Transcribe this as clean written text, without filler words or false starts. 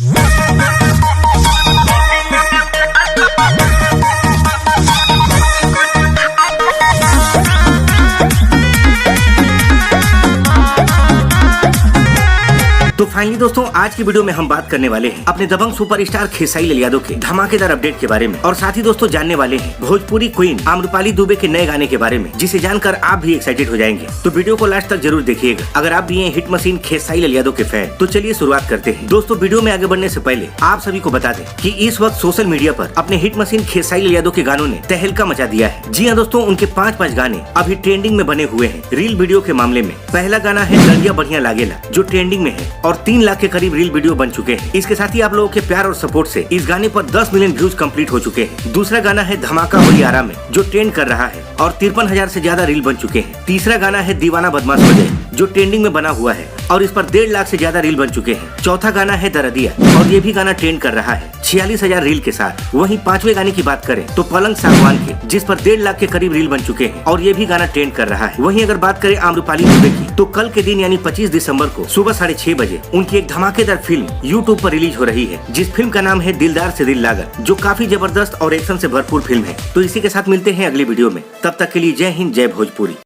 तो फाइनली दोस्तों आज की वीडियो में हम बात करने वाले हैं अपने दबंग सुपरस्टार खेसारी लाल यादव के धमाकेदार अपडेट के बारे में, और साथ ही दोस्तों जानने वाले हैं भोजपुरी क्वीन आम्रपाली दुबे के नए गाने के बारे में, जिसे जानकर आप भी एक्साइटेड हो जाएंगे। तो वीडियो को लास्ट तक जरूर देखिएगा अगर आप भी हैं हिट मशीन खेसारी लाल यादव के फैन। तो चलिए शुरुआत करते हैं। दोस्तों वीडियो में आगे बढ़ने से पहले आप सभी को बता दें कि इस वक्त सोशल मीडिया पर अपने हिट मशीन खेसारी लाल यादव के गानों ने तहलका मचा दिया है। जी हाँ दोस्तों, उनके 5 गाने अभी ट्रेंडिंग में बने हुए हैं। रील वीडियो के मामले में पहला गाना है दरिया बढ़िया लागेला, जो ट्रेंडिंग में है और 3 लाख के करीब रील वीडियो बन चुके हैं। इसके साथ ही आप लोगों के प्यार और सपोर्ट से इस गाने पर 10 मिलियन व्यूज कंप्लीट हो चुके हैं। दूसरा गाना है धमाका होली आरा में, जो ट्रेंड कर रहा है और 53,000 से ज्यादा रील बन चुके हैं। तीसरा गाना है दीवाना बदमाश बजे, जो ट्रेंडिंग में बना हुआ है और इस पर 1.5 लाख से ज्यादा रील बन चुके हैं। चौथा गाना है दरदिया और ये भी गाना ट्रेंड कर रहा है 46,000 रील के साथ। वहीं 5वें गाने की बात करें तो पलंग सागवान के, जिस पर 1.5 लाख के करीब रील बन चुके हैं और ये भी गाना ट्रेंड कर रहा है। वहीं अगर बात करें आम्रपाली दुबे की, तो कल के दिन यानी 25 दिसंबर को सुबह 6:30 बजे उनकी एक धमाकेदार फिल्म YouTube पर रिलीज हो रही है, जिस फिल्म का नाम है दिलदार से दिल लागल, जो काफी जबरदस्त और एक्शन से भरपूर फिल्म है। तो इसी के साथ मिलते हैं अगली वीडियो में, तब तक के लिए जय हिंद जय भोजपुरी।